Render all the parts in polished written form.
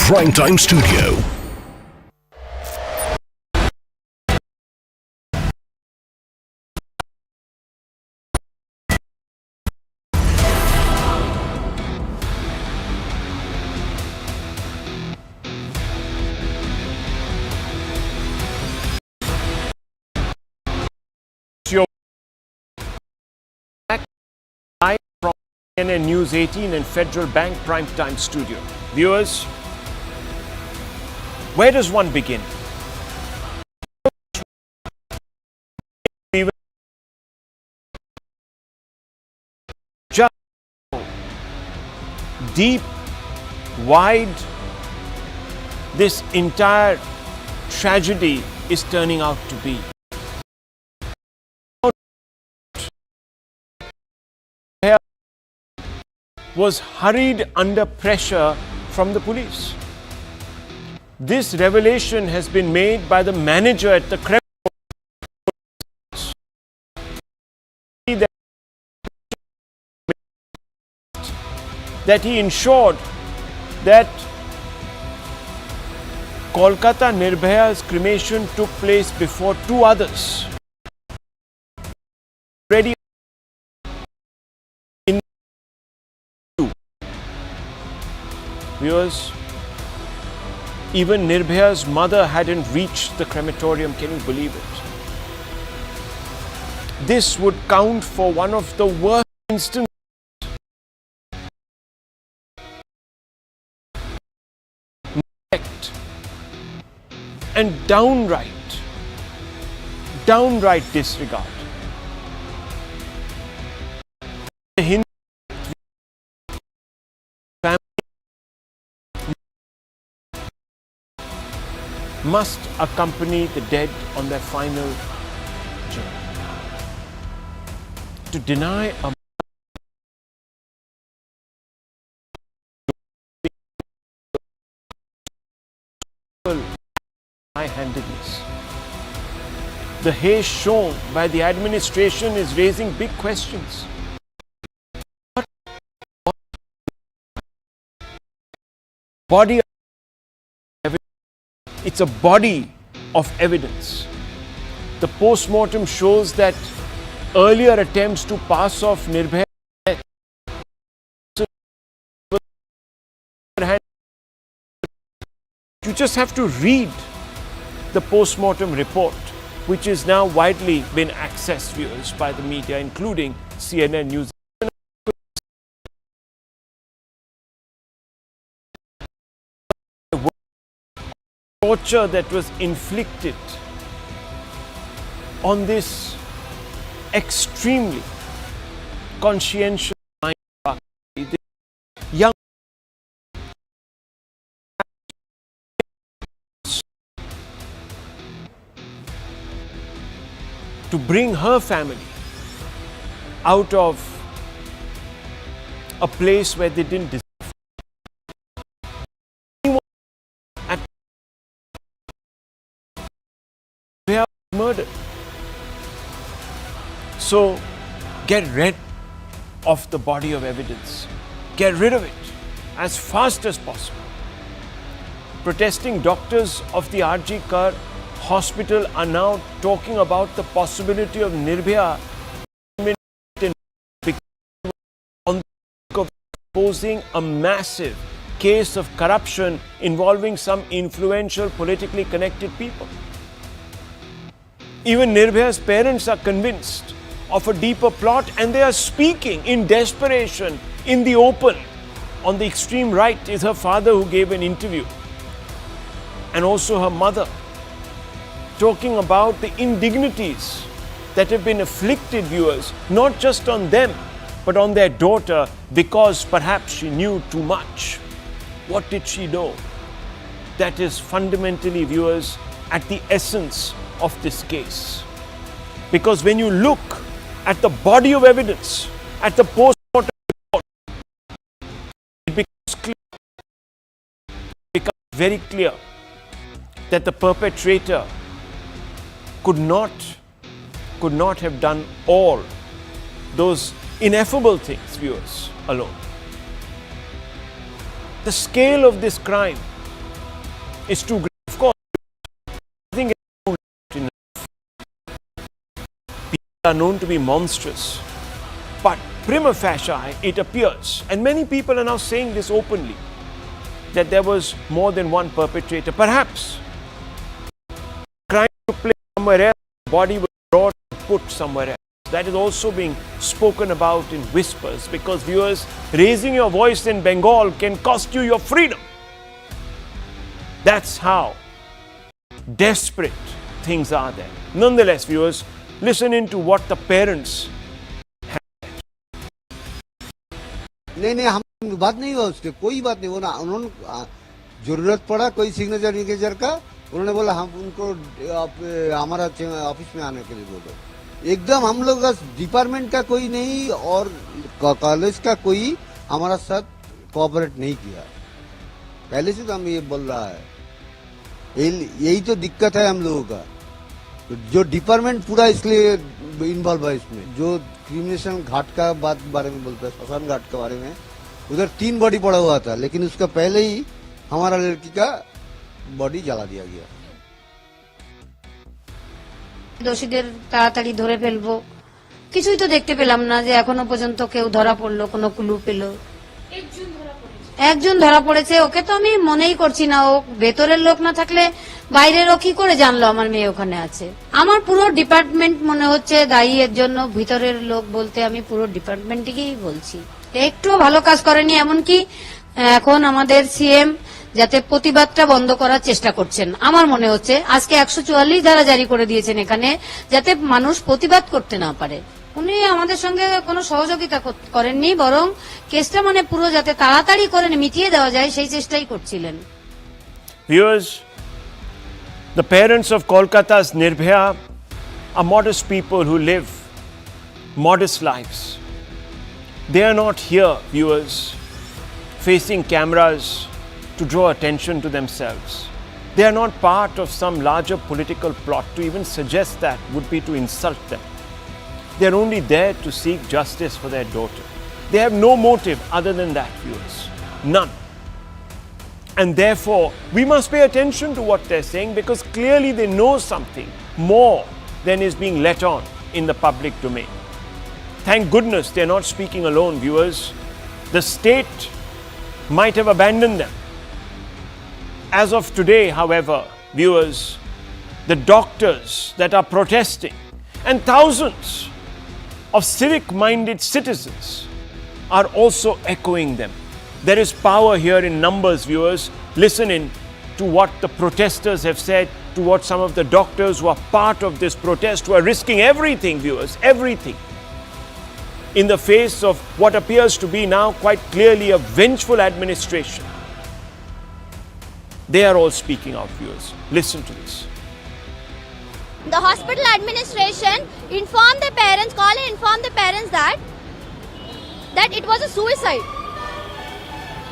Primetime Studio. Live from CNN News 18 and Federal Bank Primetime Studio. Viewers, where does one begin? Just deep, wide, this entire tragedy is turning out to be. Was hurried under pressure from the police. This revelation has been made by the manager at the Kremlin that he ensured that Kolkata Nirbhaya's cremation took place before two others. Ready. Viewers, even Nirbhaya's mother hadn't reached the crematorium. Can you believe it? This would count for one of the worst instances and downright disregard. The Hindu must accompany the dead on their final journey. To deny a high-handedness. The haste shown by the administration is raising big questions. Body of evidence. It's a body of evidence. The post-mortem shows that earlier attempts to pass off Nirbhaya death. You just have to read the post-mortem report, which is now widely been accessed, viewers, by the media, including CNN News. Torture that was inflicted on this extremely conscientious mind, young to bring her family out of a place where they didn't deserve. Murdered. So get rid of the body of evidence. Get rid of it as fast as possible. Protesting doctors of the RG Kar hospital are now talking about the possibility of Nirbhaya posing a massive case of corruption involving some influential politically connected people. Even Nirbhaya's parents are convinced of a deeper plot, and they are speaking in desperation in the open. On the extreme right is her father, who gave an interview, and also her mother, talking about the indignities that have been afflicted, viewers, not just on them, but on their daughter, because perhaps she knew too much. What did she know? That is fundamentally, viewers, at the essence of this case. Because when you look at the body of evidence, at the post-mortem report, it becomes very clear that the perpetrator could not have done all those ineffable things, viewers, alone. The scale of this crime is too great. Of course, I think people are known to be monstrous, but prima facie it appears, and many people are now saying this openly, that there was more than one perpetrator. Perhaps crime took place somewhere else, the body was brought and put somewhere else. That is also being spoken about in whispers, because viewers, raising your voice in Bengal can cost you your freedom. That's how desperate things are there. Nonetheless, viewers, listen into what the parents have. नहीं हम बात नहीं हुआ उसके, कोई बात नहीं। वो ना उन्होंने जरूरत पड़ा कोई सिग्नेचर विग्नेचर का, उन्होंने बोला हम उनको हमारा ऑफिस में आने के लिए बोलो। एकदम हम लोग का डिपार्टमेंट का कोई नहीं और कॉलेज का कोई हमारा साथ कोऑपरेट नहीं किया। पहले से तो हम ये बोल रहा है, यही तो दिक्कत है हम लोगों का। जो डिपार्टमेंट पूरा इसलिए इन्वॉल्व है इसमें, जो क्रिमिनेशन घाट का बारे में बोलता है, श्मशान घाट के बारे में, उधर 3 बॉडी पड़ा हुआ था, लेकिन उसका पहले ही हमारा लड़की का बॉडी जला दिया गया। দোষীদের তাড়াতাড়ি ধরে ফেলবো, কিছুই তো দেখতে পেলাম না যে এখনো পর্যন্ত কেউ ধরা পড়লো, কোনো ক্লু পেলো। একজন ধরা পড়েছে, ওকে তো আমি মনেই করছি না। ও ভেতরের লোক না থাকলে বাইরের ও কি করে জানলো আমার মেয়ে ওখানে আছে? আমার পুরো ডিপার্টমেন্ট মনে হচ্ছে দায়ী এর জন্য। ভিতরের লোক বলতে আমি পুরো ডিপার্টমেন্টকেই বলছি, একটু ভালো কাজ করেনি। এমনকি এখন আমাদের সিএম যাতে প্রতিবাদটা বন্ধ করার চেষ্টা করছেন, আমার মনে হচ্ছে আজকে 144 ধারা জারি করে দিয়েছেন এখানে, যাতে মানুষ প্রতিবাদ করতে না পারে। উনি আমাদের সঙ্গে কোনো সহযোগিতা করেননি, বরং কেসটা মানে পুরো যাতে তাড়াতাড়ি করে মিটিয়ে দেওয়া যায় সেই চেষ্টাই করছিলেন। Viewers, the parents of Kolkata's Nirbhaya are modest people who live modest lives. They are not here, viewers, facing cameras to draw attention to themselves. They are not part of some larger political plot. To even suggest that would be to insult them. They are only there to seek justice for their daughter. They have no motive other than that, viewers. None. And therefore, we must pay attention to what they're saying, because clearly they know something more than is being let on in the public domain. Thank goodness they're not speaking alone, viewers. The state might have abandoned them. As of today, however, viewers, the doctors that are protesting and thousands of civic-minded citizens are also echoing them. There is power here in numbers, viewers. Listen in to what the protesters have said, to what some of the doctors who are part of this protest, who are risking everything, viewers, everything, in the face of what appears to be now quite clearly a vengeful administration. They are all speaking out, viewers. Listen to this. The hospital administration informed the parents, that it was a suicide.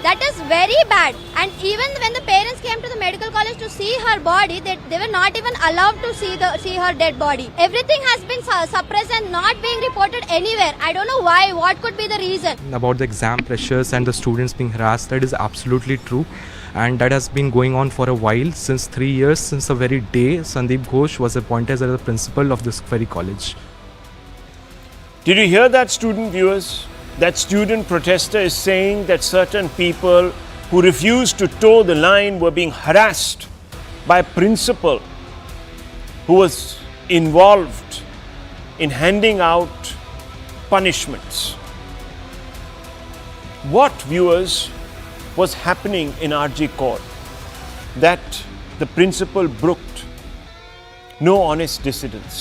That is very bad. And even when the parents came to the medical college to see her body, they were not even allowed to see her dead body. Everything has been suppressed and not being reported anywhere. I don't know why. What could be the reason? About the exam pressures and the students being harassed, that is absolutely true. And that has been going on for a while, since 3 years, since the very day Sandeep Ghosh was appointed as the principal of this very college. Did you hear that, student viewers? That student protester is saying that certain people who refused to toe the line were being harassed by a principal who was involved in handing out punishments. What, viewers, was happening in RG Court that the principal brooked no honest dissidents?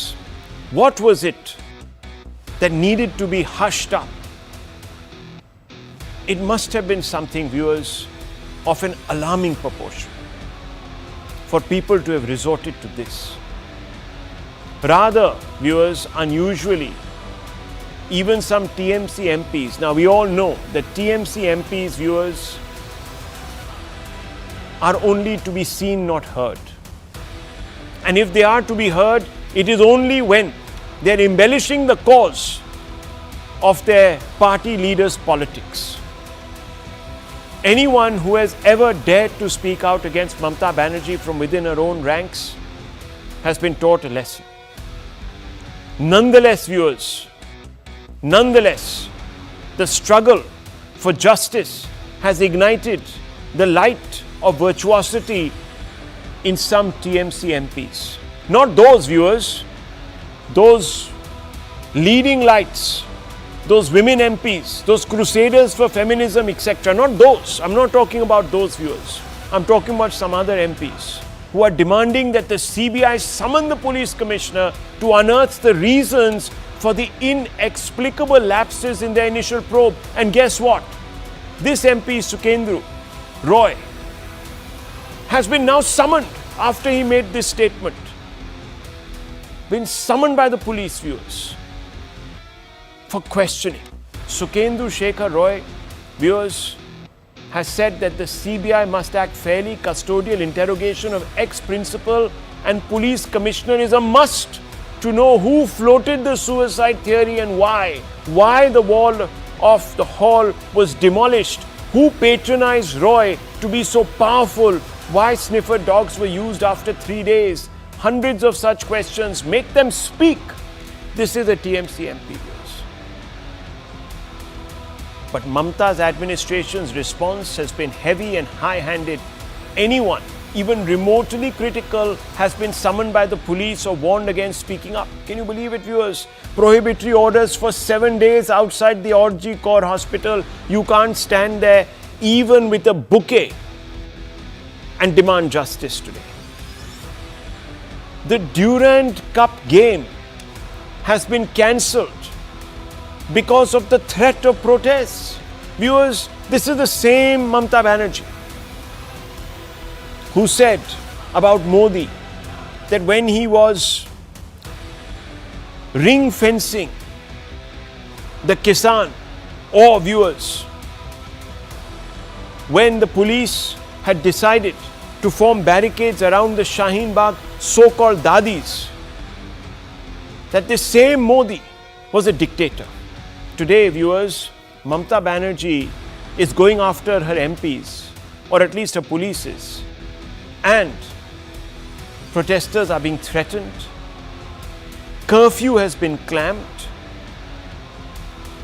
What was it that needed to be hushed up? It must have been something, viewers, of an alarming proportion for people to have resorted to this. Rather, viewers, unusually, even some TMC MPs, now we all know that TMC MPs, viewers, are only to be seen, not heard. And if they are to be heard, it is only when they are embellishing the cause of their party leaders' politics. Anyone who has ever dared to speak out against Mamata Banerjee from within her own ranks has been taught a lesson. Nonetheless, viewers, the struggle for justice has ignited the light of virtuosity in some TMC MPs. Not those, viewers, those leading lights, those women MPs, those crusaders for feminism, etc. Not those. I'm not talking about those, viewers. I'm talking about some other MPs who are demanding that the CBI summon the police commissioner to unearth the reasons for the inexplicable lapses in their initial probe. And guess what? This MP, Sukendru Roy, has been now summoned after he made this statement. Been summoned by the police, viewers, for questioning. Sukendru Shekhar Roy, viewers, has said that the CBI must act fairly. Custodial interrogation of ex-principal and police commissioner is a must to know who floated the suicide theory and why. Why the wall of the hall was demolished. Who patronized Roy to be so powerful. Why sniffer dogs were used after 3 days. Hundreds of such questions. Make them speak. This is a TMC MP. But Mamata's administration's response has been heavy and high-handed. Anyone, even remotely critical, has been summoned by the police or warned against speaking up. Can you believe it, viewers? Prohibitory orders for 7 days outside the Orji Kaur Hospital. You can't stand there even with a bouquet and demand justice today. The Durand Cup game has been cancelled because of the threat of protests. Viewers, this is the same Mamata Banerjee who said about Modi that when he was ring fencing the Kisan, or viewers, when the police had decided to form barricades around the Shaheen Bagh so-called Dadis, that this same Modi was a dictator. Today, viewers, Mamata Banerjee is going after her MPs, or at least her polices, and protesters are being threatened. Curfew has been clamped.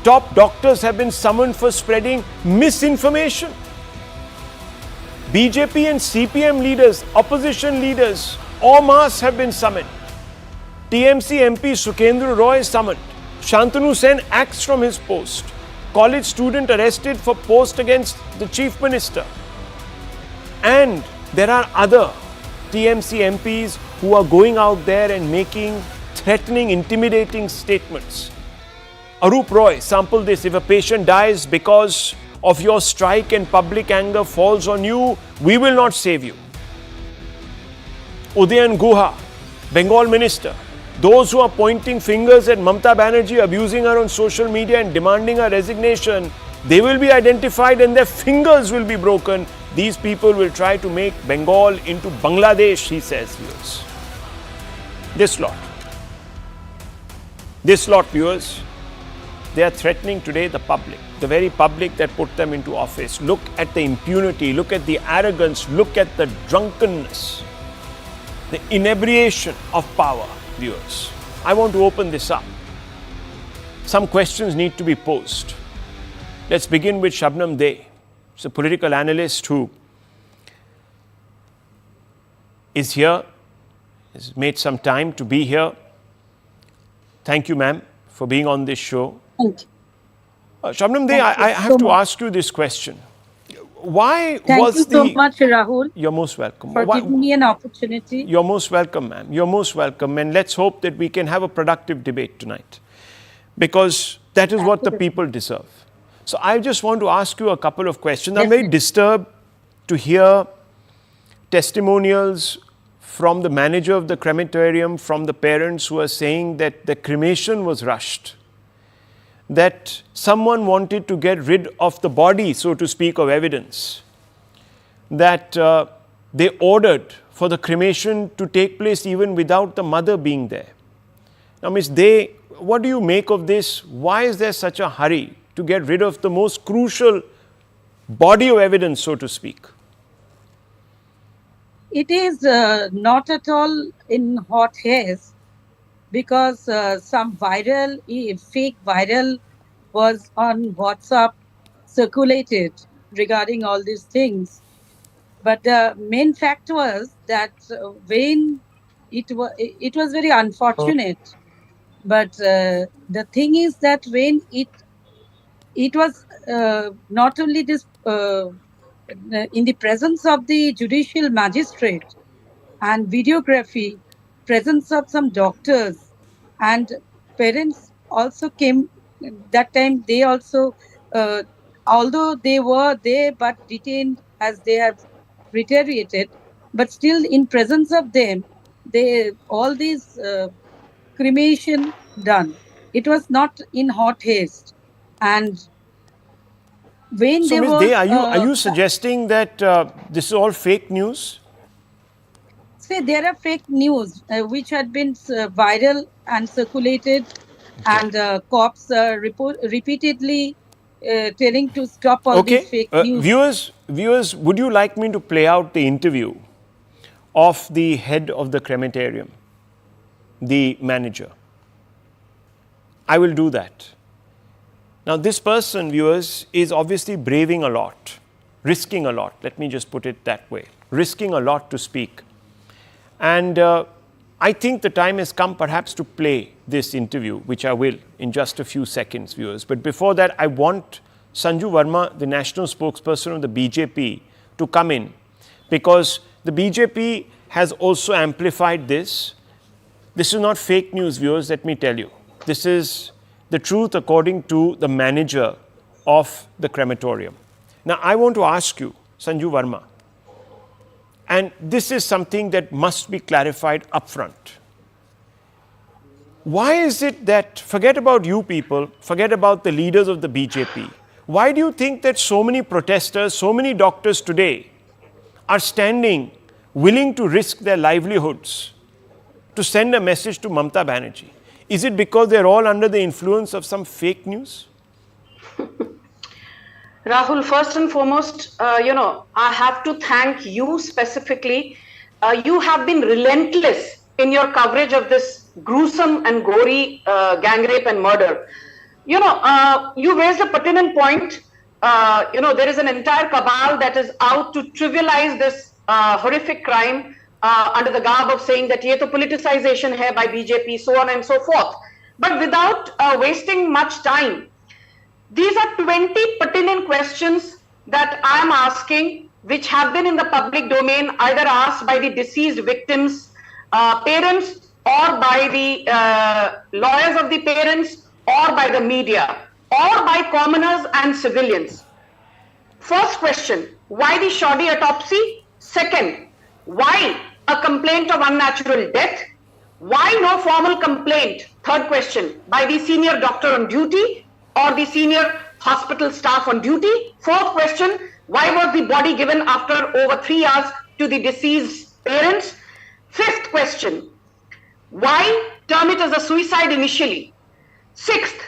Top doctors have been summoned for spreading misinformation. BJP and CPM leaders, opposition leaders, en masse have been summoned. TMC MP Sukendru Roy is summoned. Shantanu Sen axed from his post. College student arrested for post against the Chief Minister. And there are other TMC MPs who are going out there and making threatening, intimidating statements. Arup Roy, sample this. If a patient dies because of your strike and public anger falls on you, we will not save you. Udayan Guha, Bengal minister. Those who are pointing fingers at Mamata Banerjee, abusing her on social media and demanding her resignation, they will be identified and their fingers will be broken. These people will try to make Bengal into Bangladesh, he says, viewers. This lot, viewers, they are threatening today the public, the very public that put them into office. Look at the impunity, look at the arrogance, look at the drunkenness, the inebriation of power. Viewers, I want to open this up. Some questions need to be posed. Let's begin with Shabnam Dey. She's a political analyst who is here, has made some time to be here. Thank you, ma'am, for being on this show. Thank you. Shabnam Dey, I have to ask you this question. Why Thank was you so much, Rahul. You're most welcome. For giving me an opportunity. You're most welcome, ma'am. You're most welcome. And let's hope that we can have a productive debate tonight. Because that is what the people deserve. So I just want to ask you a couple of questions. I'm very disturbed to hear testimonials from the manager of the crematorium, from the parents who are saying that the cremation was rushed. That someone wanted to get rid of the body, so to speak, of evidence. That they ordered for the cremation to take place even without the mother being there. Now, Ms. Dey, what do you make of this? Why is there such a hurry to get rid of the most crucial body of evidence, so to speak? It is not at all in hot haste because some fake viral was on WhatsApp circulated regarding all these things. But the main fact was that when it was very unfortunate. But the thing is that when it was not only this in the presence of the judicial magistrate and videography, presence of some doctors and parents also came that time. They also, although they were there but detained as they have retaliated, but still in presence of them, they all these cremation done. It was not in hot haste, and when So, there Ms. Dey, was are you suggesting that this is all fake news? say there are fake news which had been viral and circulated, and cops repeatedly telling to stop all these Okay. fake news. Viewers, would you like me to play out the interview of the head of the crematorium, the manager? I will do that. Now, this person, viewers, is obviously braving a lot, risking a lot. Let me just put it that way, risking a lot to speak. And I think the time has come perhaps to play this interview, which I will in just a few seconds, viewers. But before that, I want Sanju Verma, the national spokesperson of the BJP, to come in, because the BJP has also amplified this. This is not fake news, viewers, let me tell you. This is the truth according to the manager of the crematorium. Now, I want to ask you, Sanju Verma, and this is something that must be clarified upfront. Why is it that, forget about you people, forget about the leaders of the BJP, why do you think that so many protesters, so many doctors today are standing willing to risk their livelihoods to send a message to Mamata Banerjee? Is it because they're all under the influence of some fake news? Rahul, first and foremost, I have to thank you specifically. You have been relentless in your coverage of this gruesome and gory gang rape and murder. You raised a pertinent point. There is an entire cabal that is out to trivialize this horrific crime under the garb of saying that ye to politicization hai by BJP, so on and so forth. But without wasting much time, these are 20 pertinent questions that I am asking, which have been in the public domain, either asked by the deceased victims' parents, or by the lawyers of the parents, or by the media, or by commoners and civilians. First question, why the shoddy autopsy? Second, why a complaint of unnatural death? Why no formal complaint? Third question, by the senior doctor on duty or the senior hospital staff on duty? Fourth question, why was the body given after over 3 hours to the deceased parents? Fifth question, why term it as a suicide initially? Sixth,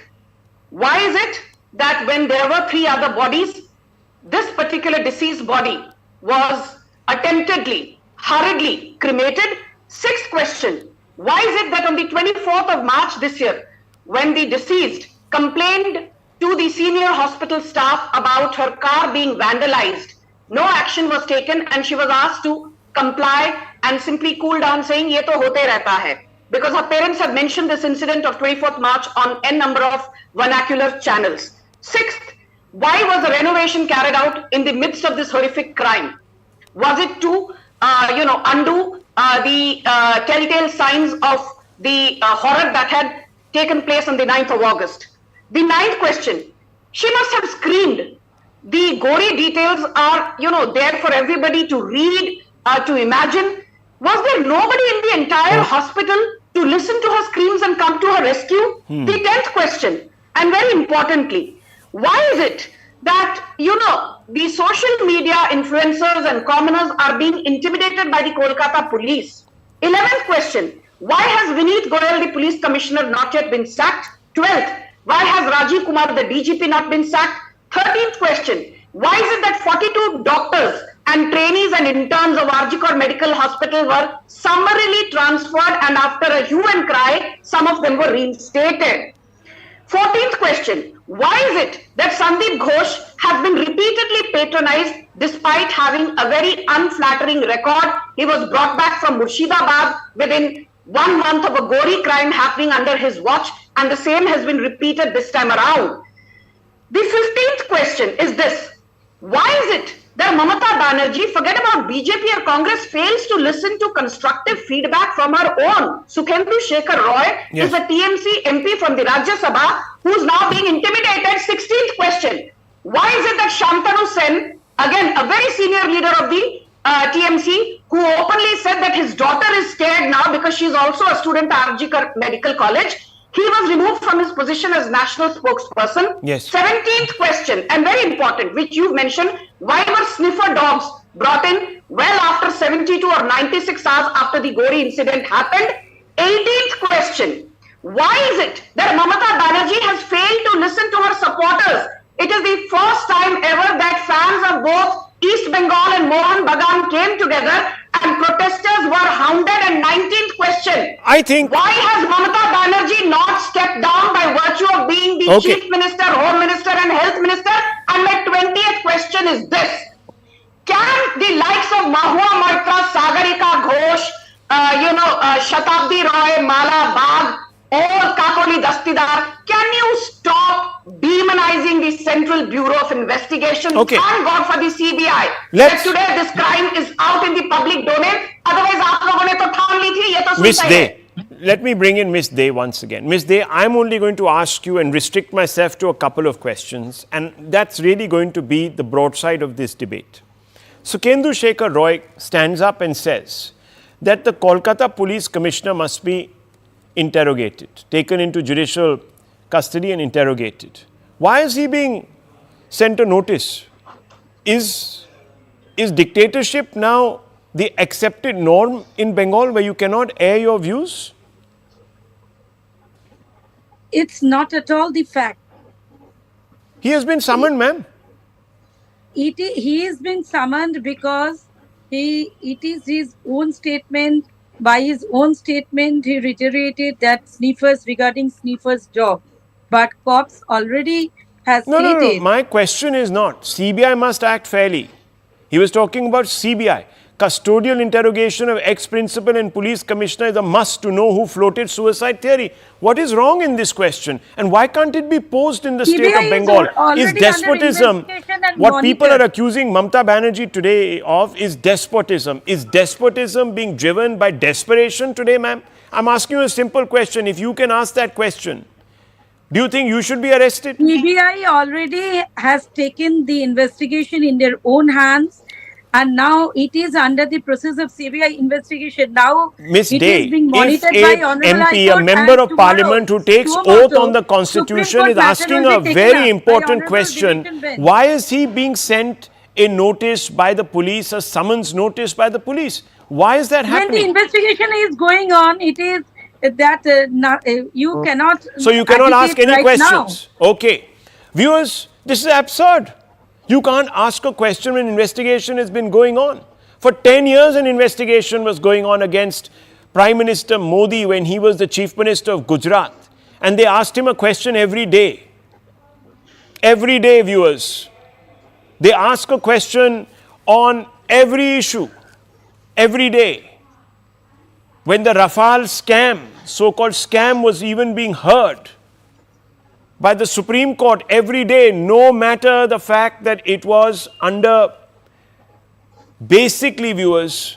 why is it that when there were 3 other bodies, this particular deceased body was attemptedly, hurriedly cremated? Sixth question, why is it that on the 24th of March this year, when the deceased complained to the senior hospital staff about her car being vandalized, no action was taken and she was asked to comply and simply cool down, saying ye to hote rehta hai, because her parents have mentioned this incident of 24th March on n number of vernacular channels. Sixth, why was the renovation carried out in the midst of this horrific crime? Was it to undo the telltale signs of the horror that had taken place on the 9th of August? The ninth question, she must have screamed. The gory details are, there for everybody to read, to imagine. Was there nobody in the entire hospital to listen to her screams and come to her rescue? The 10th question, and very importantly, why is it that, the social media influencers and commoners are being intimidated by the Kolkata police? 11th question, why has Vineet Goyal, the police commissioner, not yet been sacked? 12th, why has Rajiv Kumar, the DGP, not been sacked? 13th question, Why is it that 42 doctors and trainees and interns of Arjikor Medical Hospital were summarily transferred, and after a hue and cry, some of them were reinstated? 14th question. Why is it that Sandeep Ghosh has been repeatedly patronized despite having a very unflattering record? He was brought back from Murshidabad within 1 month of a gory crime happening under his watch, and the same has been repeated this time around. The 15th question is this. Why is it that Mamata Banerjee, forget about BJP or Congress, fails to listen to constructive feedback from her own? Sukhendu Shekhar Roy is a TMC MP from the Rajya Sabha who is now being intimidated. 16th question. Why is it that Shantanu Sen, again a very senior leader of the TMC, who openly said that his daughter is scared now because she is also a student at Arjikar Medical College, he was removed from his position as national spokesperson. Yes. 17th question, and very important, which you've mentioned, why were sniffer dogs brought in well after 72 or 96 hours after the gory incident happened? 18th question, why is it that Mamata Banerjee has failed to listen to her supporters? It is the first time ever that fans of both East Bengal and Mohan Bagan came together and protesters were hounded. And 19th question, I think, why has Mamata Banerjee not stepped down by virtue of being the Chief Minister, Home Minister and Health Minister? And my 20th question is this. Can the likes of Mahua Moitra, Sagarika Ghosh, Shatabdi Roy, Mala Bagh, or Kakoli Dastidar, can you stop demonizing the Central Bureau of Investigation? Thank God for the CBI. That today this crime is out in the public domain. Otherwise, aap logon ne to thaan li thi, ye to Miss suicide Day, let me bring in Miss Day once again. Miss Day, I'm only going to ask you and restrict myself to a couple of questions, and that's really going to be the broadside of this debate. Sukhendu Shekhar Roy stands up and says that the Kolkata Police Commissioner must be interrogated, taken into judicial custody and interrogated. Why is he being sent a notice? Is dictatorship now the accepted norm in Bengal where you cannot air your views? It's not at all the fact. He has been summoned, ma'am. He has been summoned because it is his own statement. By his own statement, he reiterated that regarding sniffers' job. But cops already has stated. No. My question is not. CBI must act fairly. He was talking about CBI. Custodial interrogation of ex-principal and police commissioner is a must to know who floated suicide theory. What is wrong in this question? And why can't it be posed in the state of Bengal? Is despotism, what people are accusing Mamata Banerjee today of is despotism. Is despotism being driven by desperation today, ma'am? I'm asking you a simple question. If you can ask that question, do you think you should be arrested? CBI already has taken the investigation in their own hands. And now it is under the process of CBI investigation. Now Miss it Day, is being if monitored a by Honorable MP, High a Court, member and of Parliament who takes tomorrow, oath on the Constitution Supreme is Court asking matter a will be very taken up by important Honorable question, Division Bench. why is he being sent a notice by the police, a summons notice by the police? Why is that When happening? the investigation is going on, it is that you cannot. So you cannot ask any questions. Now. Okay. Viewers, this is absurd. You can't ask a question when investigation has been going on. For 10 years, an investigation was going on against Prime Minister Modi when he was the Chief Minister of Gujarat. And they asked him a question every day. Every day, viewers. They ask a question on every issue. Every day. When the Rafale scam, so-called scam, was even being heard by the Supreme Court every day, no matter the fact that it was under, basically, viewers,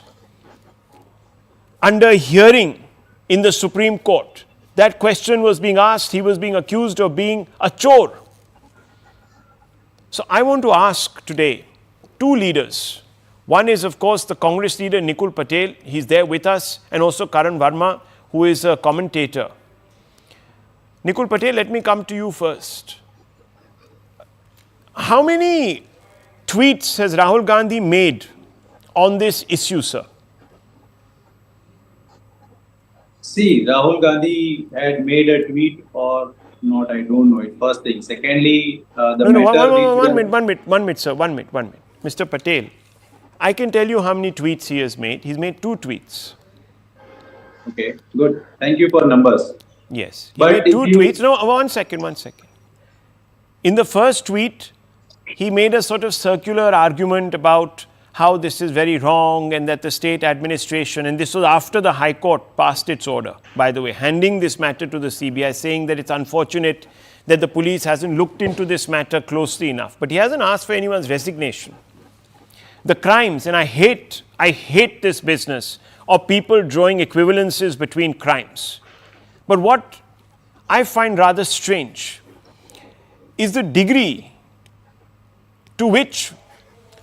under hearing in the Supreme Court. That question was being asked. He was being accused of being a chore. So I want to ask today two leaders. One is, of course, the Congress leader Nikul Patel. He's there with us, and also Karan Verma, who is a commentator. Nikul Patel, let me come to you first. How many tweets has Rahul Gandhi made on this issue, sir? See, Rahul Gandhi had made a tweet or not, I don't know it. First thing. Secondly, the No, matter which one minute, sir, one minute. Mr. Patel, I can tell you how many tweets he has made. He's made 2 tweets. Okay, good. Thank you for numbers. Yes. He But made if 2 you- tweets. No, one second. In the first tweet, he made a sort of circular argument about how this is very wrong and that the state administration, and this was after the High Court passed its order, by the way, handing this matter to the CBI, saying that it's unfortunate that the police hasn't looked into this matter closely enough. But he hasn't asked for anyone's resignation. The crimes, and I hate this business of people drawing equivalences between crimes. But what I find rather strange is the degree to which,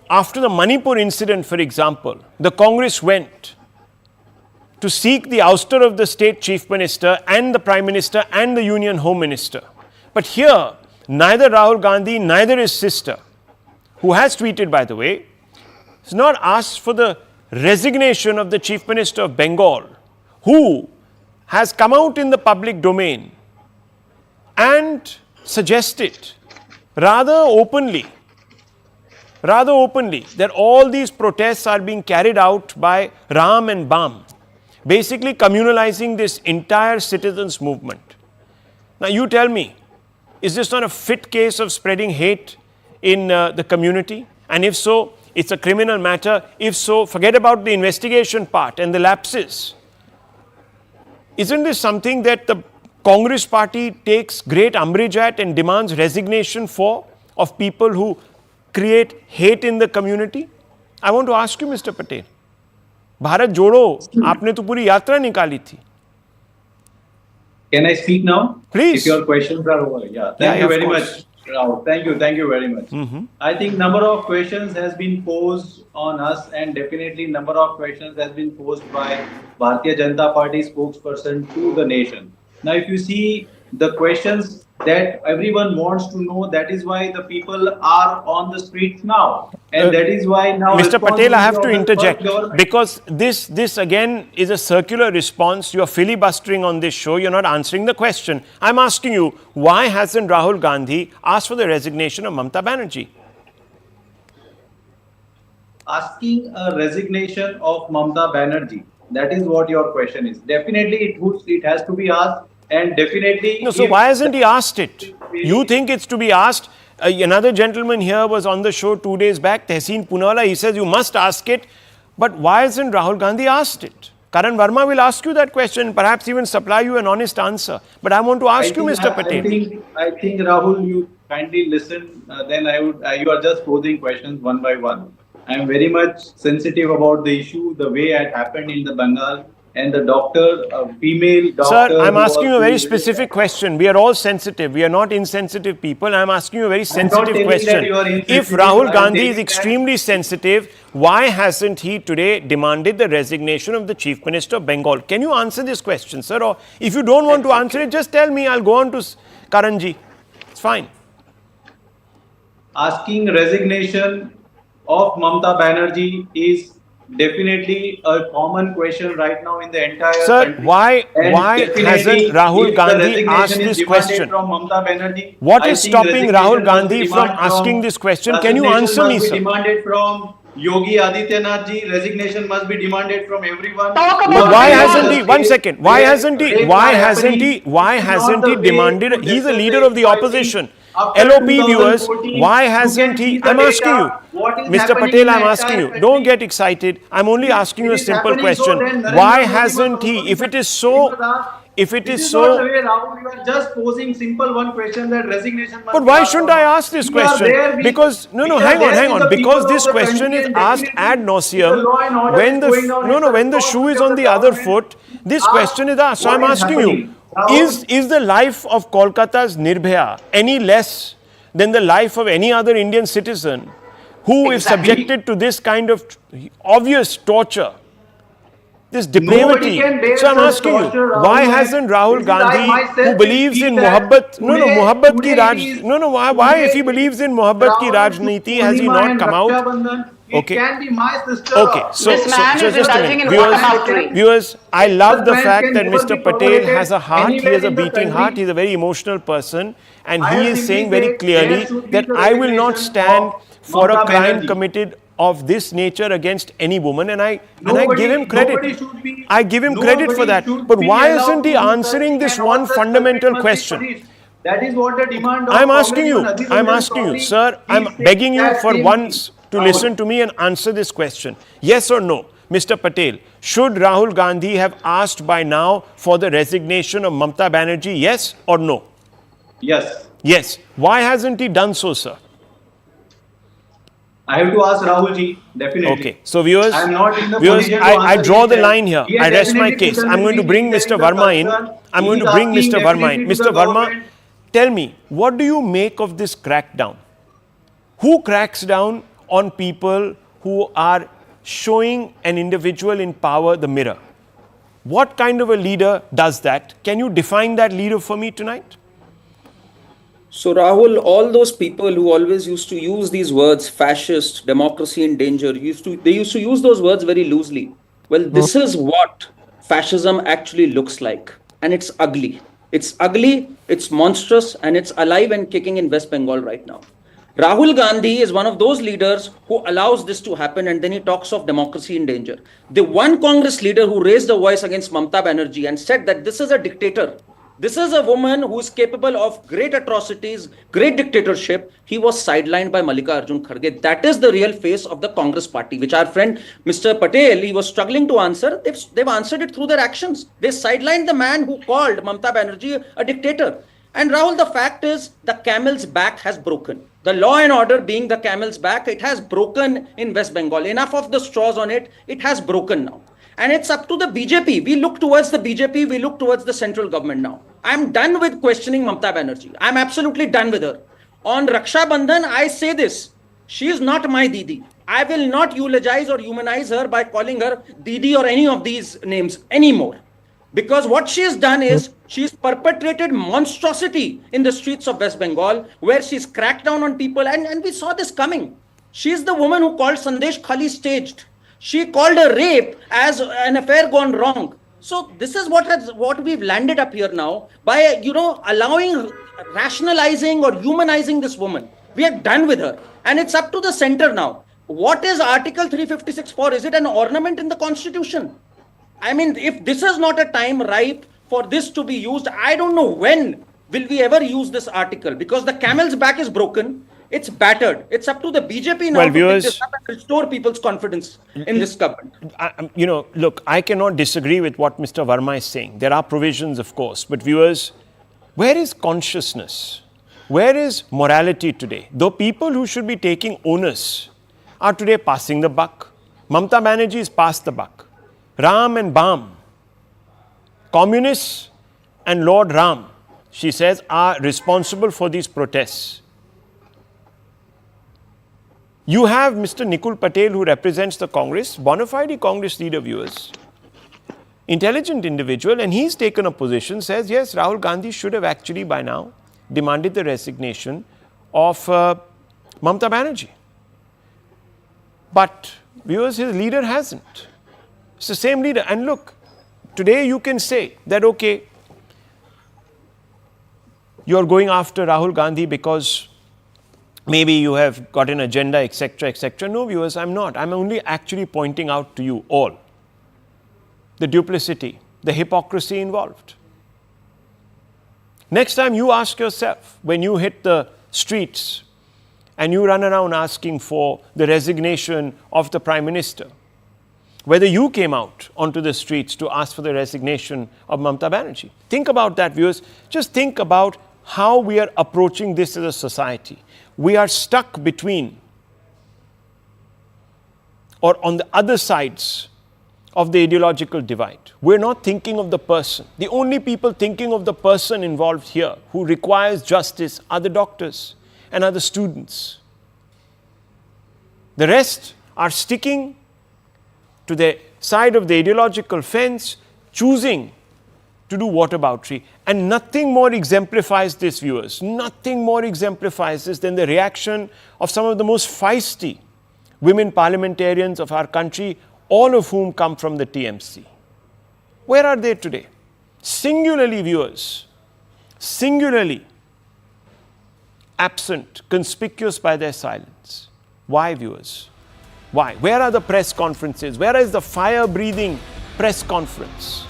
after the Manipur incident, for example, the Congress went to seek the ouster of the state chief minister and the prime minister and the union home minister. But here, neither Rahul Gandhi, neither his sister, who has tweeted, by the way, has not asked for the resignation of the chief minister of Bengal, who has come out in the public domain and suggested rather openly that all these protests are being carried out by Ram and Bam, basically communalizing this entire citizens movement. Now you tell me, is this not a fit case of spreading hate in the community? And if so, it's a criminal matter. If so, forget about the investigation part and the lapses. Isn't this something that the Congress party takes great umbrage at and demands resignation for, of people who create hate in the community? I want to ask you, Mr. Patel, Bharat जोड़ो आपने तो पूरी यात्रा निकाली थी. Can I speak now? Please. If your questions are over. Yeah. Thank you of very course. much, Rahul. Thank you very much. I think number of questions has been posed on us, and definitely number of questions has been posed by Bharatiya Janata Party spokesperson to the nation. Now, if you see the questions that everyone wants to know, that is why the people are on the streets now, and that is why now. Mr. Patel, I have to responsibility of the interject first government- because this again is a circular response. You are filibustering on this show. You're not answering the question. I'm asking you, why hasn't Rahul Gandhi asked for the resignation of Mamata Banerjee? Asking a resignation of Mamata Banerjee. That is what your question is. Definitely, it has to be asked, and definitely. No, so if- why hasn't he asked it? You think it's to be asked? Another gentleman here was on the show 2 days back, Tehseen Poonawalla. He says you must ask it. But why hasn't Rahul Gandhi asked it? Karan Verma will ask you that question, perhaps even supply you an honest answer. But I want to ask you, Mr. Patel. I think Rahul, you kindly listen. Then you are just posing questions one by one. I am very much sensitive about the issue, the way it happened in the Bengal, and the doctor, a female doctor. Sir, I'm who asking you a was very doing- specific question. We are all sensitive. We are not insensitive people. I'm asking you a very not sensitive telling question. that you are insensitive. If Rahul I am Gandhi is telling that- extremely sensitive, why hasn't he today demanded the resignation of the Chief Minister of Bengal? Can you answer this question, sir? Or if you don't want to answer it, just tell me. I'll go on to Karanji. It's fine. Asking resignation of Mamata Banerjee is definitely a common question right now in the entire Sir, country. why And hasn't definitely, Rahul if the Gandhi resignation asked is this demanded question? From Mamata Banerjee, What I is think stopping resignation Rahul must Gandhi be from demanded asking this question? Can you resignation answer me, must be sir? demanded from Yogi Adityanath ji. Resignation must be demanded from everyone. Talk who about are Why there Rahul on hasn't the he? stage One second. Why where hasn't he? rapes Why are hasn't he? happening. Why This is not hasn't the he way demanded? to He's the discuss leader it. of the So I think opposition. after LOP viewers, 2014, why you hasn't can he? see the I'm asking you, data, what is Mr. happening Patel. in I'm the asking you. entire Don't country. get excited. I'm only asking you a It is simple happening, so question. then Narendra Why Modi was hasn't he? also If it is he so, was asked, if it this is not the so. way, Rahul. You are just posing simple one question that resignation must But be why asked shouldn't for. I ask this We are question? there with- Because we hang are on. there with the Because people this of the question country is and asked definitely ad if the nauseum law and order when is the going down, it's the when the shoe is responsibility on of the the other government. foot. This Ask question is asked. So what I'm is asking you: happening. Rahul, is the life of Kolkata's Nirbhaya any less than the life of any other Indian citizen who is Exactly. subjected to this kind of obvious torture? This nobody depravity. can bear So I'm such asking you, torture, Rahul. why hasn't Rahul This is I Gandhi, myself who will believes speak in that Mohabbat, today- Mohabbat ki today Raj, is- why if he today believes in Mohabbat ki Rahul, Rajniti, has he Purnima not and come Raksha out? Bandhan. It Okay. can be my sister. Okay, This man is just a indulging minute. in whataboutery. Viewers, I love the Husband fact can that never Mr. be Patel tolerated has a heart, he anywhere has a in the beating country. heart, he's a very emotional person, and I he have is simply saying very said clearly there should be that the I will not resignation stand of for a Mamata crime Banerjee. committed of this nature against any woman, and I Nobody- give him nobody credit. should be- I give him credit for nobody that. should But be why allowed isn't he to do answering such this thing, and one all such fundamental culprit must be question? punished. That is what the demand of I'm asking you, Congress I'm Aziz asking you, Ansari. sir, He I'm said begging you that for same once thing. to Rahul. listen to me and answer this question. Yes or no, Mr. Patel, should Rahul Gandhi have asked by now for the resignation of Mamata Banerjee, yes or no? Yes. Yes. Why hasn't he done so, sir? I have to ask Rahul ji, definitely. Okay. So viewers, I am not in the viewers, position to I answer draw the himself. line here. He has I rest my definitely case. put I'm going to the bring meeting Mr. that is the Verma in. concern. I'm He going to is bring asking Mr. Verma in. definitely to Mr. the Verma, government. tell me, what do you make of this crackdown? Who cracks down on people who are showing an individual in power the mirror? What kind of a leader does that? Can you define that leader for me tonight? So, Rahul, all those people who always used to use these words, fascist, democracy in danger, they used to use those words very loosely. Well, this is what fascism actually looks like. And it's ugly. It's ugly, it's monstrous, and it's alive and kicking in West Bengal right now. Rahul Gandhi is one of those leaders who allows this to happen, and then he talks of democracy in danger. The one Congress leader who raised a voice against Mamata Banerjee and said that this is a dictator. This is a woman who is capable of great atrocities, great dictatorship. He was sidelined by Mallikarjun Kharge. That is the real face of the Congress party, which our friend Mr. Patel, he was struggling to answer. They've answered it through their actions. They sidelined the man who called Mamata Banerjee a dictator. And Rahul, the fact is the camel's back has broken. The law and order being the camel's back, it has broken in West Bengal. Enough of the straws on it. It has broken now. And it's up to the BJP. We look towards the BJP. We look towards the central government now. I'm done with questioning Mamata Banerjee. I'm absolutely done with her. On Raksha Bandhan, I say this. She is not my Didi. I will not eulogize or humanize her by calling her Didi or any of these names anymore. Because what she has done is she's perpetrated monstrosity in the streets of West Bengal, where she's cracked down on people, and we saw this coming. She's the woman who called Sandesh Khali staged. She called a rape as an affair gone wrong. So this is what we've landed up here now by allowing, rationalizing or humanizing this woman. We are done with her, and it's up to the center now. What is Article 356 for? Is it an ornament in the Constitution? I mean, if this is not a time ripe for this to be used, I don't know when will we ever use this article, because the camel's back is broken. It's battered. It's up to the BJP now to pick this up and restore people's confidence in this government. Look, I cannot disagree with what Mr. Verma is saying. There are provisions, of course. But viewers, where is consciousness? Where is morality today? Though people who should be taking onus are today passing the buck. Mamata Banerjee is passed the buck. Ram and Bam, communists and Lord Ram, she says, are responsible for these protests. You have Mr. Nikul Patel, who represents the Congress, bona fide Congress leader, viewers, intelligent individual, and he's taken a position, says, yes, Rahul Gandhi should have actually by now demanded the resignation of Mamata Banerjee. But, viewers, his leader hasn't. It's the same leader. And look, today you can say that, okay, you're going after Rahul Gandhi because maybe you have got an agenda, etc., etc. No, viewers, I'm not. I'm only actually pointing out to you all the duplicity, the hypocrisy involved. Next time you ask yourself, when you hit the streets and you run around asking for the resignation of the Prime Minister, whether you came out onto the streets to ask for the resignation of Mamata Banerjee. Think about that, viewers. Just think about how we are approaching this as a society. We are stuck between or on the other sides of the ideological divide. We're not thinking of the person. The only people thinking of the person involved here who requires justice are the doctors and are the students. The rest are sticking to the side of the ideological fence, choosing to do whataboutery. And nothing more exemplifies this, viewers. Nothing more exemplifies this than the reaction of some of the most feisty women parliamentarians of our country, all of whom come from the TMC. Where are they today? Singularly, viewers, singularly absent, conspicuous by their silence. Why, viewers? Why? Where are the press conferences? Where is the fire-breathing press conference?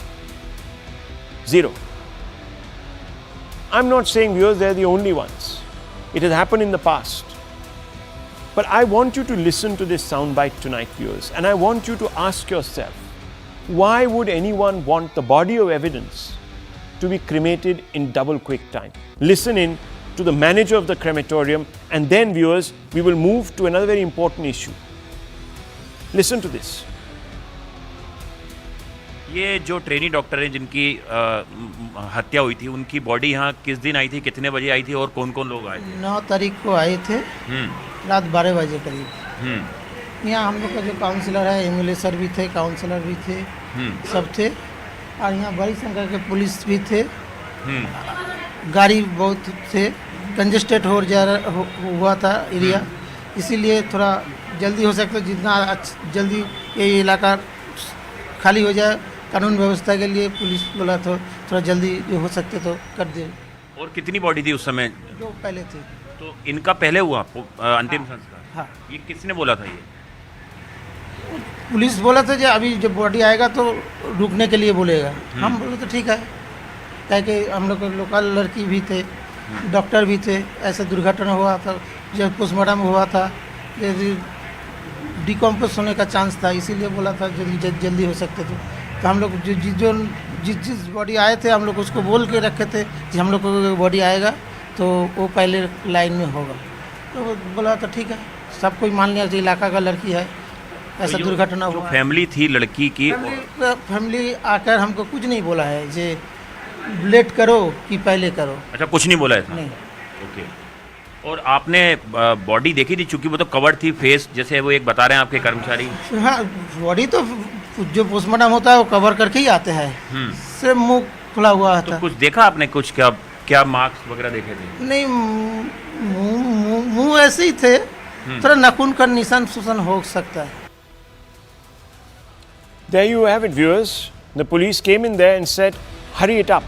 Zero. I'm not saying, viewers, they're the only ones. It has happened in the past. But I want you to listen to this soundbite tonight, viewers, and I want you to ask yourself, why would anyone want the body of evidence to be cremated in double quick time? Listen in to the manager of the crematorium, and then, viewers, we will move to another very important issue. Listen to this. ये जो trainee doctor हैं जिनकी हत्या हुई थी, उनकी body यहाँ किस दिन आई थी, कितने बजे आई थी और कौन कौन लोग आए थे? 9 तारीख को आए थे, रात 12 बजे करीब। यहाँ हम लोग का जो काउंसलर है, एमएलए सर भी थे, काउंसलर भी थे, सब थे। और यहाँ बड़ी संख्या के पुलिस भी थे, गाड़ी बहुत थे, कंजेस्टेड हुआ था एरिया, इसीलिए थोड़ा जल्दी हो सकता, जितना जल्दी ये इलाका खाली हो जाए, कानून व्यवस्था के लिए पुलिस बोला तो थोड़ा जल्दी जो हो सकते तो कर दे। और कितनी बॉडी थी उस समय? जो पहले थे। तो इनका पहले हुआ अंतिम संस्कार? हाँ। ये किसने बोला था? ये पुलिस बोला था कि अभी जब बॉडी आएगा तो रुकने के लिए बोलेगा। हम बोले तो ठीक है, ताकि हम लोग लोकल लड़की भी थे, डॉक्टर भी थे, ऐसा दुर्घटना हुआ था, जब पोस्टमार्टम हुआ था, डिकम्पोज होने का चांस था, इसीलिए बोला था जल्दी हो सकते थे। तो हम लोग जिस बॉडी आए थे, हम लोग उसको बोल के रखे थे कि हम लोग को बॉडी आएगा तो वो पहले लाइन में होगा। तो बोला तो ठीक है, सब कोई मान लिया, इलाका का लड़की है, ऐसा दुर्घटना हुआ। फैमिली थी लड़की की, फैमिली आकर हमको कुछ नहीं बोला है जे लेट करो कि पहले करो। अच्छा, कुछ नहीं बोला है? नहीं। ओके। और आपने बॉडी देखी थी, चूंकि वो तो कवर्ड थी फेस, जैसे वो एक बता रहे हैं आपके कर्मचारी? हाँ, बॉडी तो जो पोस्टमार्टम होता है वो कवर करके ही आते हैं, सिर्फ मुंह खुला हुआ था। तो कुछ देखा आपने, कुछ क्या मार्क्स वगैरह देखे थे? नहीं, मुंह ऐसे ही थे, थोड़ा नाखून का निशान सुशान हो सकता है। There you have it, viewers. The police came in there and said, hurry it up.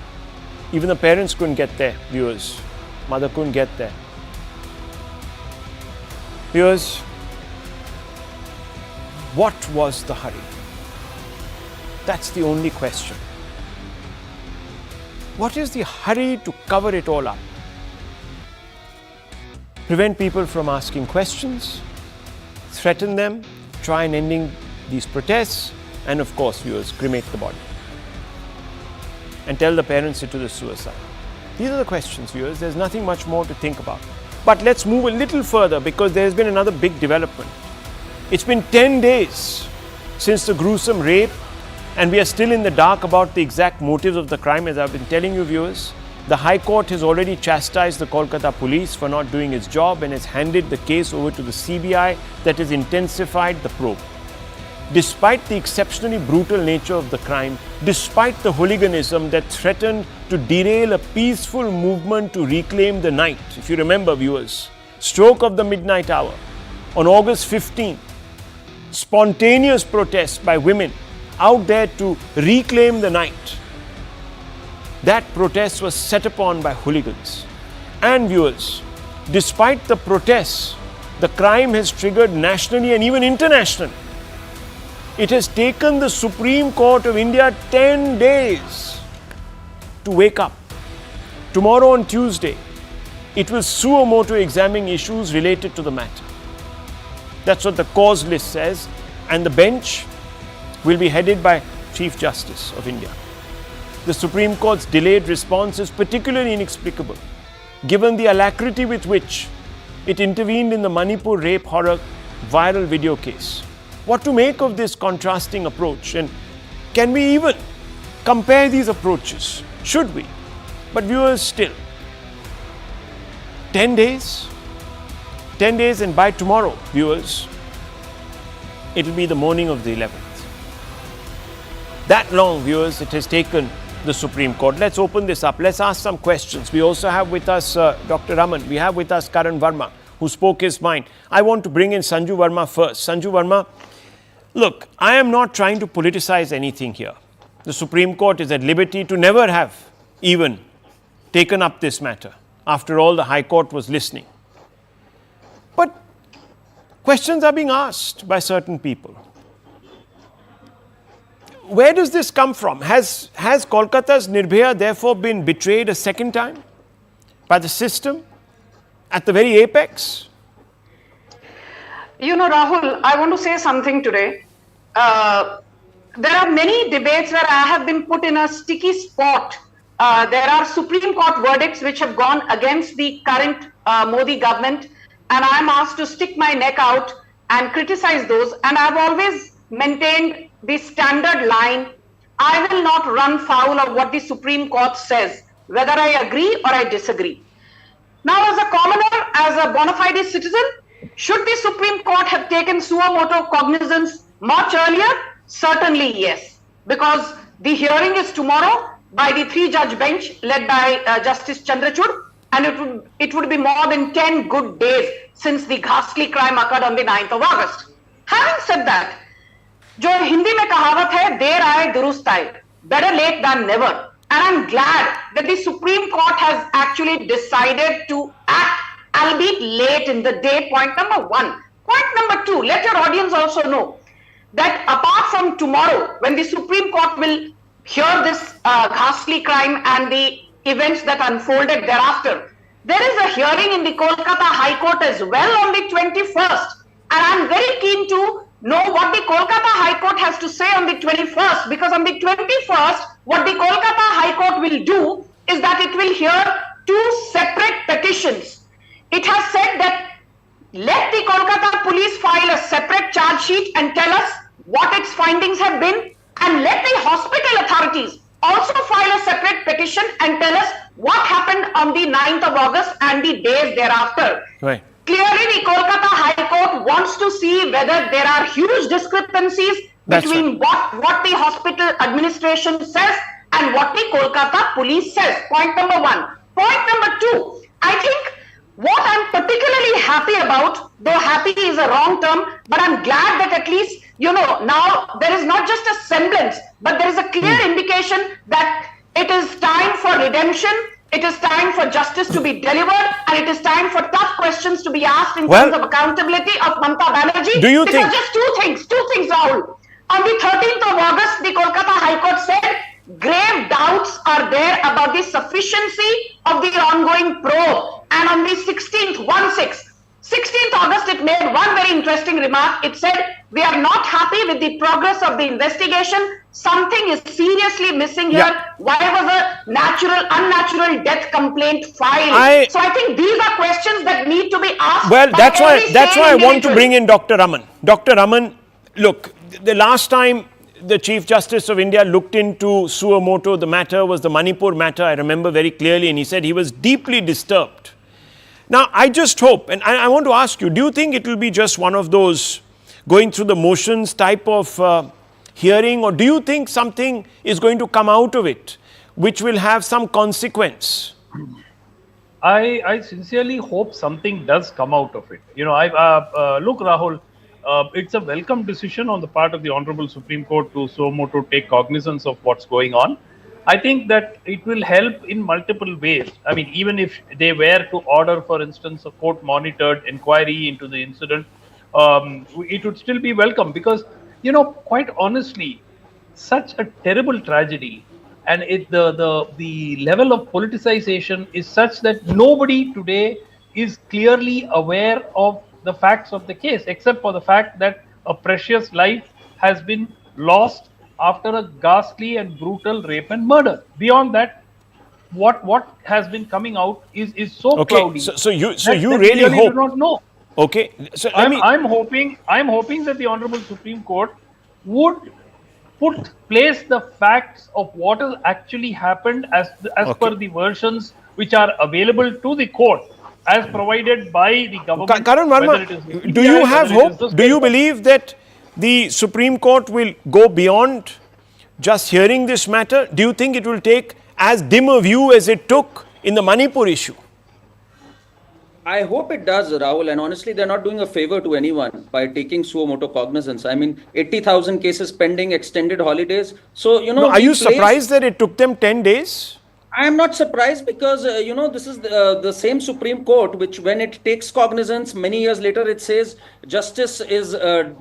Even the parents couldn't get there, viewers. Mother couldn't get there. Viewers, what was the hurry? That's the only question. What is the hurry to cover it all up? Prevent people from asking questions, threaten them, try and ending these protests, and of course, viewers, cremate the body. And tell the parents it was a suicide. These are the questions, viewers. There's nothing much more to think about. But let's move a little further, because there's been another big development. It's been 10 days since the gruesome rape, and we are still in the dark about the exact motives of the crime, as I've been telling you, viewers. The High Court has already chastised the Kolkata police for not doing its job and has handed the case over to the CBI that has intensified the probe. Despite the exceptionally brutal nature of the crime, despite the hooliganism that threatened to derail a peaceful movement to reclaim the night, if you remember, viewers, stroke of the midnight hour, on August 15, spontaneous protests by women out there to reclaim the night. That protest was set upon by hooligans. And viewers, despite the protests, the crime has triggered nationally and even internationally. It has taken the Supreme Court of India 10 days to wake up. Tomorrow on Tuesday, it will suo motu examine issues related to the matter. That's what the cause list says, and the bench will be headed by Chief Justice of India. The Supreme Court's delayed response is particularly inexplicable, given the alacrity with which it intervened in the Manipur rape horror viral video case. What to make of this contrasting approach, and can we even compare these approaches? Should we? But viewers, still 10 days, and by tomorrow, viewers, it will be the morning of the 11th. That long, viewers, it has taken the Supreme Court. Let's open this up. Let's ask some questions. We also have with us Dr. Raman. We have with us Karan Verma. who spoke his mind. I want to bring in Sanju Verma first. Sanju Verma, look, I am not trying to politicize anything here. The Supreme Court is at liberty to never have even taken up this matter. After all, the High Court was listening. But questions are being asked by certain people. Where does this come from? Has Kolkata's Nirbhaya therefore been betrayed a second time by the system at the very apex? You know, Rahul, I want to say something today. There are many debates where I have been put in a sticky spot. There are Supreme Court verdicts which have gone against the current Modi government, and I am asked to stick my neck out and criticize those. And I've always maintained the standard line: I will not run foul of what the Supreme Court says, whether I agree or I disagree. Now, as a commoner, as a bona fide citizen, should the Supreme Court have taken suo motu cognizance much earlier? Certainly yes, because the hearing is tomorrow by the 3-judge bench led by Justice Chandrachud, and it would be more than 10 good days since the ghastly crime occurred on the 9th of August. Having said that, जो हिंदी में कहावत है, देर आए दुरुस्त आए, better late than never. And I'm glad that the Supreme Court has actually decided to act, albeit late in the day. Point number one. Point number two, let your audience also know that apart from tomorrow, when the Supreme Court will hear this ghastly crime and the events that unfolded thereafter, there is a hearing in the Kolkata High Court as well on the 21st. And I'm very keen to know what the Kolkata High Court has to say on the 21st, because on the 21st, what the Kolkata High Court will do is that it will hear 2 separate petitions. It has said that let the Kolkata police file a separate charge sheet and tell us what its findings have been, and let the hospital authorities also file a separate petition and tell us what happened on the 9th of August and the days thereafter. Right. Clearly, the Kolkata High Court wants to see whether there are huge discrepancies between what the hospital administration says and what the Kolkata police says. Point number one. Point number two, I think what I'm particularly happy about, though happy is a wrong term, but I'm glad that at least, you know, now there is not just a semblance, but there is a clear indication that it is time for redemption. It is time for justice to be delivered, and it is time for tough questions to be asked in terms of accountability of Mamata Banerjee. Do you think? Just two things, Rahul. On the 13th of August, the Kolkata High Court said grave doubts are there about the sufficiency of the ongoing probe. And on the 16th August, it made one very interesting remark. It said, we are not happy with the progress of the investigation. Something is seriously missing here. Why was a unnatural death complaint filed? So I think these are questions that need to be asked. Well, that's why I want to bring in Dr. Raman. Dr. Raman, look, the last time the Chief Justice of India looked into suo motu, the matter was the Manipur matter, I remember very clearly, and he said he was deeply disturbed. Now, I just hope, and I want to ask you, do you think it will be just one of those going through the motions type of hearing, or do you think something is going to come out of it which will have some consequence? I sincerely hope something does come out of it. You know, look, Rahul, it's a welcome decision on the part of the Honorable Supreme Court to suo motu take cognizance of what's going on. I think that it will help in multiple ways. I mean, even if they were to order, for instance, a court-monitored inquiry into the incident, it would still be welcome because, you know, quite honestly, such a terrible tragedy, and the level of politicization is such that nobody today is clearly aware of the facts of the case, except for the fact that a precious life has been lost after a ghastly and brutal rape and murder. Beyond that, what has been coming out is so cloudy. So you really hope? Do not know. Okay, so I'm hoping that the Honorable Supreme Court would place the facts of what has actually happened as per the versions which are available to the court, as provided by the government. Karan Verma, do you have hope? Do you believe that the Supreme Court will go beyond just hearing this matter? Do you think it will take as dim a view as it took in the Manipur issue? I hope it does, Rahul. And honestly, they're not doing a favor to anyone by taking suo motu cognizance. I mean, 80,000 cases pending, extended holidays. So, you know, No, are you surprised that it took them 10 days? I am not surprised because, you know, this is the same Supreme Court, which when it takes cognizance, many years later, it says justice is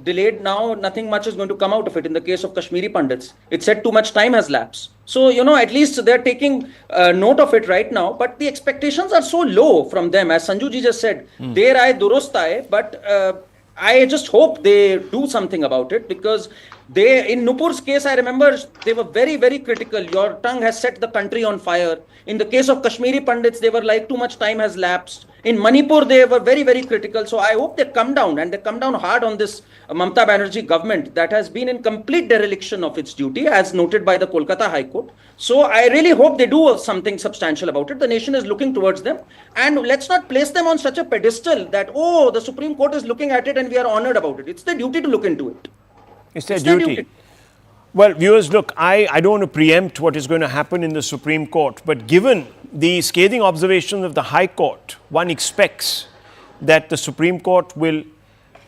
delayed now, nothing much is going to come out of it. In the case of Kashmiri Pandits, it said too much time has lapsed. So, you know, at least they're taking note of it right now, but the expectations are so low from them. As Sanju ji just said, der aaye durust aaye, but I just hope they do something about it, because they, in Nupur's case, I remember they were very, very critical. Your tongue has set the country on fire. In the case of Kashmiri Pandits, they were like, too much time has lapsed. In Manipur, they were very, very critical. So I hope they come down, and they come down hard on this Mamata Banerjee government that has been in complete dereliction of its duty, as noted by the Kolkata High Court. So I really hope they do something substantial about it. The nation is looking towards them. And let's not place them on such a pedestal that, oh, the Supreme Court is looking at it and we are honored about it. It's their duty to look into it. It's their duty. Well, viewers, look, I don't want to preempt what is going to happen in the Supreme Court, but given the scathing observations of the High Court, one expects that the Supreme Court will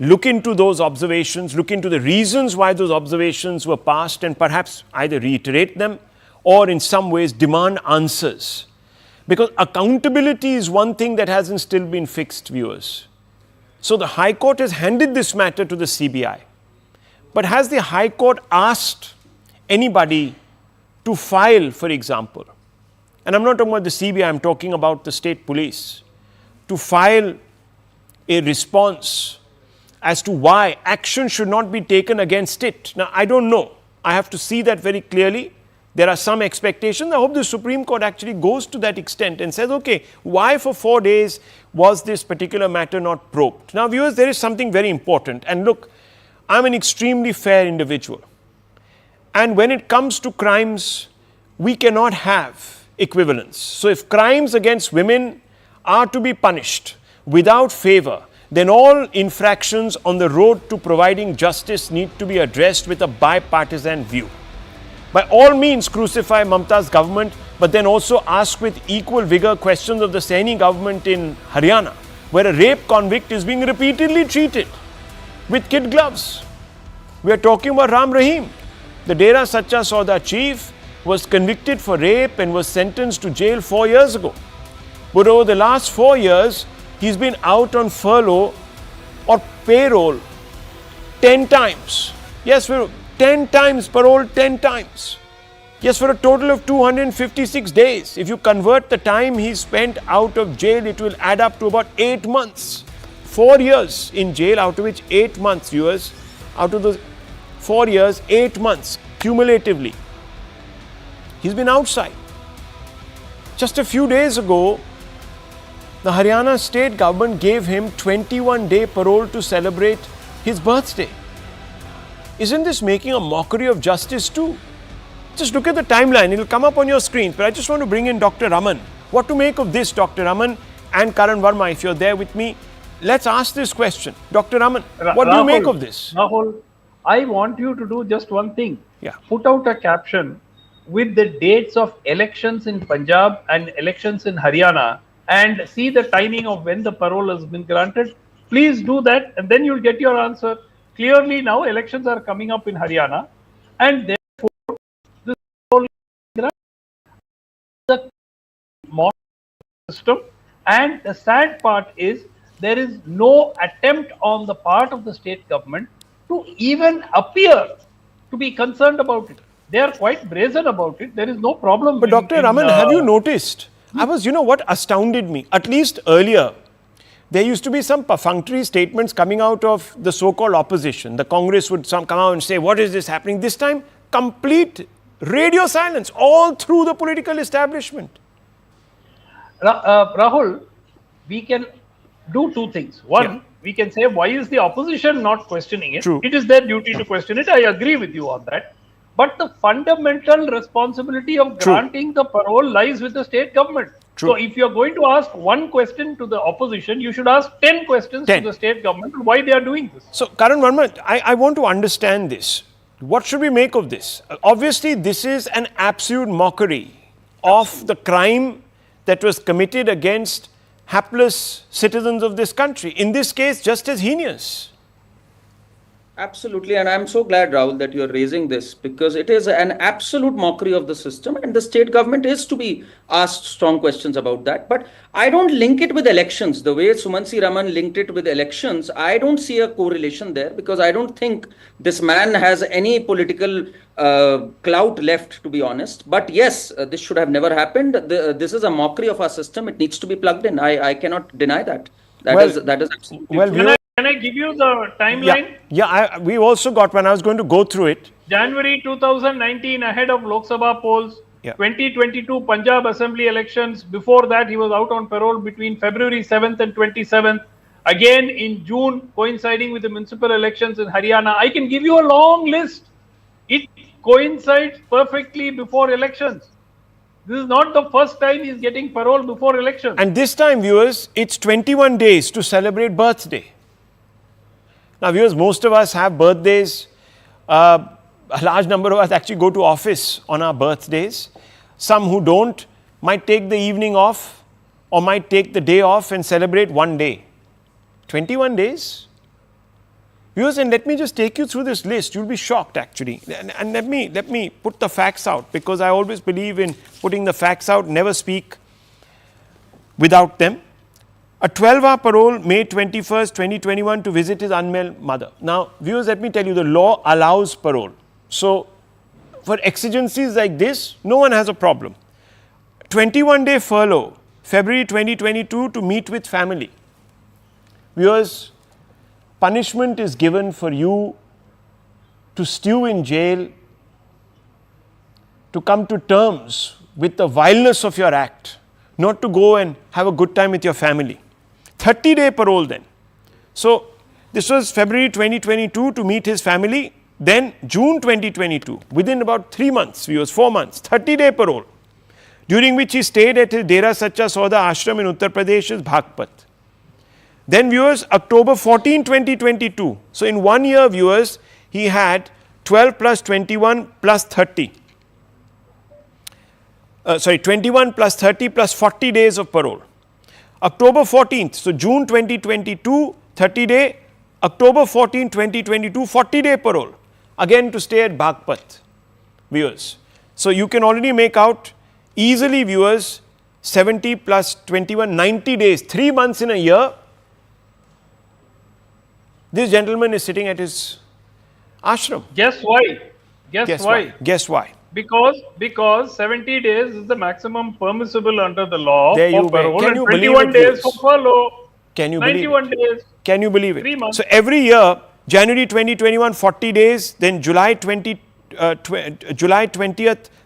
look into those observations, look into the reasons why those observations were passed, and perhaps either reiterate them or in some ways demand answers. Because accountability is one thing that hasn't still been fixed, viewers. So the High Court has handed this matter to the CBI. But has the High Court asked anybody to file, for example, and I'm not talking about the CBI, I'm talking about the state police, to file a response as to why action should not be taken against it? Now, I don't know. I have to see that very clearly. There are some expectations. I hope the Supreme Court actually goes to that extent and says, okay, why for 4 days was this particular matter not probed? Now, viewers, there is something very important. And look, I'm an extremely fair individual. And when it comes to crimes, we cannot have equivalence. So if crimes against women are to be punished without favor, then all infractions on the road to providing justice need to be addressed with a bipartisan view. By all means, crucify Mamata's government, but then also ask with equal vigor questions of the Saini government in Haryana, where a rape convict is being repeatedly treated with kid gloves. We are talking about Ram Rahim. The Dera Sacha Sauda chief was convicted for rape and was sentenced to jail 4 years ago. But over the last 4 years, he's been out on furlough or payroll 10 times. Yes, for 10 times, parole 10 times. Yes, for a total of 256 days. If you convert the time he spent out of jail, it will add up to about 8 months. 4 years in jail, out of which 8 months, viewers, out of those 4 years, 8 months cumulatively, he's been outside. Just a few days ago, the Haryana state government gave him 21-day parole to celebrate his birthday. Isn't this making a mockery of justice too? Just look at the timeline, it will come up on your screen. But I just want to bring in Dr. Raman. What to make of this, Dr. Raman and Karan Verma, if you're there with me? Let's ask this question. Dr. Raman, what do you make of this? Rahul, I want you to do just one thing. Yeah. Put out a caption with the dates of elections in Punjab and elections in Haryana and see the timing of when the parole has been granted. Please do that and then you'll get your answer. Clearly now elections are coming up in Haryana and therefore this parole is the modern system, and the sad part is there is no attempt on the part of the state government to even appear to be concerned about it. They are quite brazen about it. There is no problem. But Dr. Raman, have you noticed? You know what astounded me? At least earlier, there used to be some perfunctory statements coming out of the so-called opposition. The Congress would come out and say, what is this happening? This time, complete radio silence all through the political establishment. Rahul, we can do two things. One, we can say, why is the opposition not questioning it? True. It is their duty to question it. I agree with you on that. But the fundamental responsibility of granting the parole lies with the state government. True. So if you are going to ask one question to the opposition, you should ask 10 questions to the state government on why they are doing this. So, Karan Verma, I want to understand this. What should we make of this? Obviously, this is an absolute mockery of the crime that was committed against hapless citizens of this country. In this case, just as heinous. Absolutely, and I'm so glad, Rahul, that you're raising this, because it is an absolute mockery of the system, and the state government is to be asked strong questions about that. But I don't link it with elections the way Sumansi Raman linked it with elections. I don't see a correlation there, because I don't think this man has any political clout left, to be honest. But yes, this should have never happened. This is a mockery of our system. It needs to be plugged in. I cannot deny that. That is absolutely true. Can I give you the timeline? Yeah, we also got one. I was going to go through it. January 2019, ahead of Lok Sabha polls. 2022 Punjab Assembly elections. Before that, he was out on parole between February 7th and 27th. Again in June, coinciding with the municipal elections in Haryana. I can give you a long list. It coincides perfectly before elections. This is not the first time he's getting parole before elections. And this time, viewers, it's 21 days to celebrate birthday. Now, viewers, most of us have birthdays. A large number of us actually go to office on our birthdays. Some who don't might take the evening off or might take the day off and celebrate one day. 21 days? Viewers, and let me just take you through this list. You'll be shocked, actually. And let me put the facts out, because I always believe in putting the facts out, never speak without them. A 12-hour parole, May 21st, 2021, to visit his unwell mother. Now, viewers, let me tell you, the law allows parole. So, for exigencies like this, no one has a problem. 21-day furlough, February 2022, to meet with family. Viewers, punishment is given for you to stew in jail, to come to terms with the vileness of your act, not to go and have a good time with your family. 30-day parole then. So, this was February 2022 to meet his family. Then June 2022, within about 3 months, viewers, 4 months, 30-day parole, during which he stayed at his Dera Sacha Sauda ashram in Uttar Pradesh's Baghpat. Then, viewers, October 14, 2022. So, in 1 year, viewers, he had 12 plus 21 plus 30. 21 plus 30 plus 40 days of parole. October 14th, so June 2022, 30-day, October 14, 2022, 40-day parole, again to stay at Baghpat, viewers. So, you can already make out easily, viewers, 70 plus 21, 90 days, 3 months in a year. This gentleman is sitting at his ashram. Guess why? Guess why? Guess why? Because 70 days is the maximum permissible under the law there for you parole, can and you 21 days for furlough. Can you 91 believe it? days. Can you believe it? 3 months. So, every year, January 2021, 40 days, then July 20th,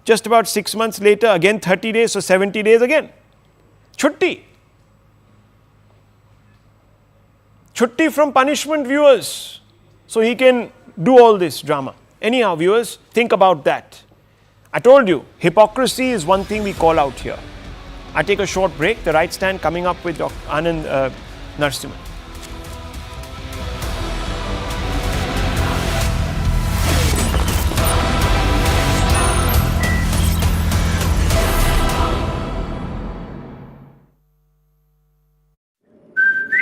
just about 6 months later, again 30 days, so 70 days again. Chutti. Chutti from punishment, viewers. So, he can do all this drama. Anyhow, viewers, think about that. I told you, hypocrisy is one thing we call out here. I take a short break. The Right Stand coming up with Dr. Anand Narasimhan.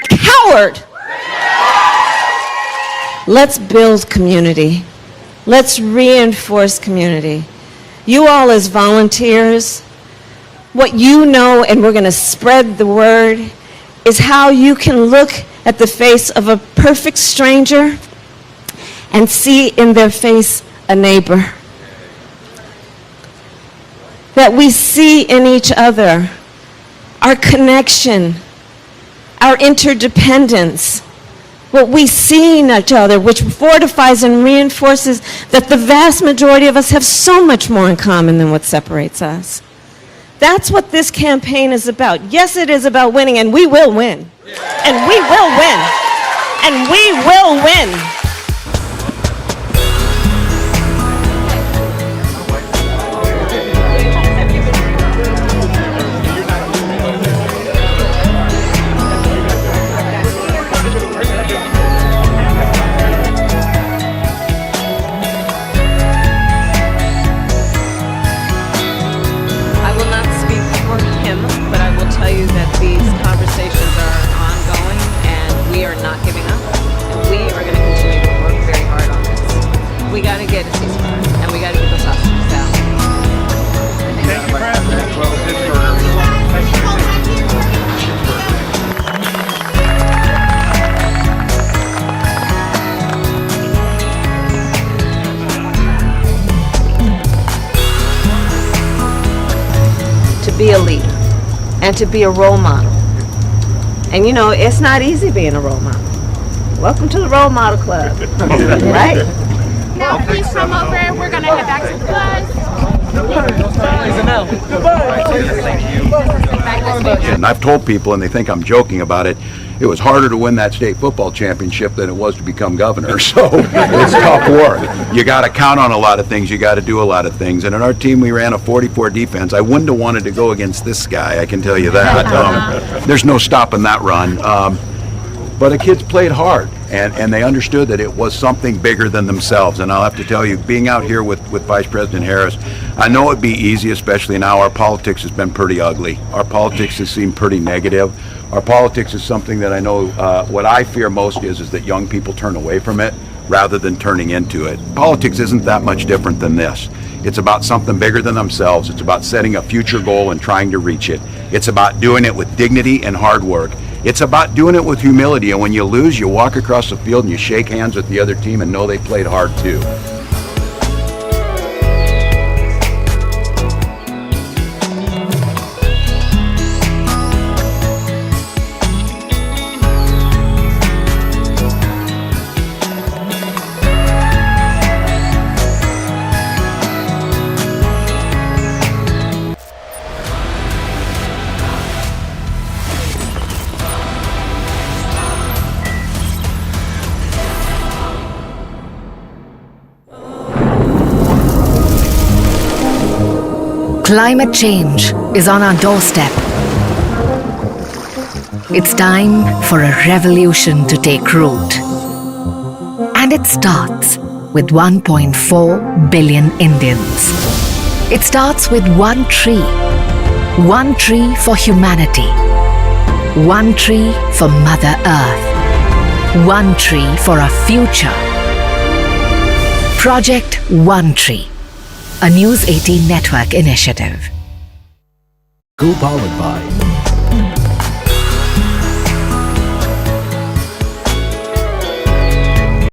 Coward! Let's build community. Let's reinforce community. You all as volunteers, what you know, and we're going to spread the word, is how you can look at the face of a perfect stranger and see in their face a neighbor. That we see in each other our connection, our interdependence, what we see in each other, which fortifies and reinforces that the vast majority of us have so much more in common than what separates us. That's what this campaign is about. Yes, it is about winning, and we will win. And we will win. And we will win. I will not speak for him, but I will tell you that these conversations to be a leader and to be a role model. And you know, it's not easy being a role model. Welcome to the role model club, right? Now please come over. We're gonna head back to the bus. And I've told people, and they think I'm joking about it, it was harder to win that state football championship than it was to become governor. So it's tough work. You got to count on a lot of things. You got to do a lot of things. And in our team, we ran a 44 defense. I wouldn't have wanted to go against this guy, I can tell you that. There's no stopping that run. But the kids played hard, and they understood that it was something bigger than themselves. And I'll have to tell you, being out here with Vice President Harris, I know it'd be easy, especially now. Our politics has been pretty ugly. Our politics has seemed pretty negative. Our politics is something that I know, what I fear most is that young people turn away from it rather than turning into it. Politics isn't that much different than this. It's about something bigger than themselves. It's about setting a future goal and trying to reach it. It's about doing it with dignity and hard work. It's about doing it with humility, and when you lose, you walk across the field and you shake hands with the other team and know they played hard too. Climate change is on our doorstep. It's time for a revolution to take root. And it starts with 1.4 billion Indians. It starts with one tree. One tree for humanity. One tree for Mother Earth. One tree for our future. Project One Tree, a News 18 network initiative. Co-powered by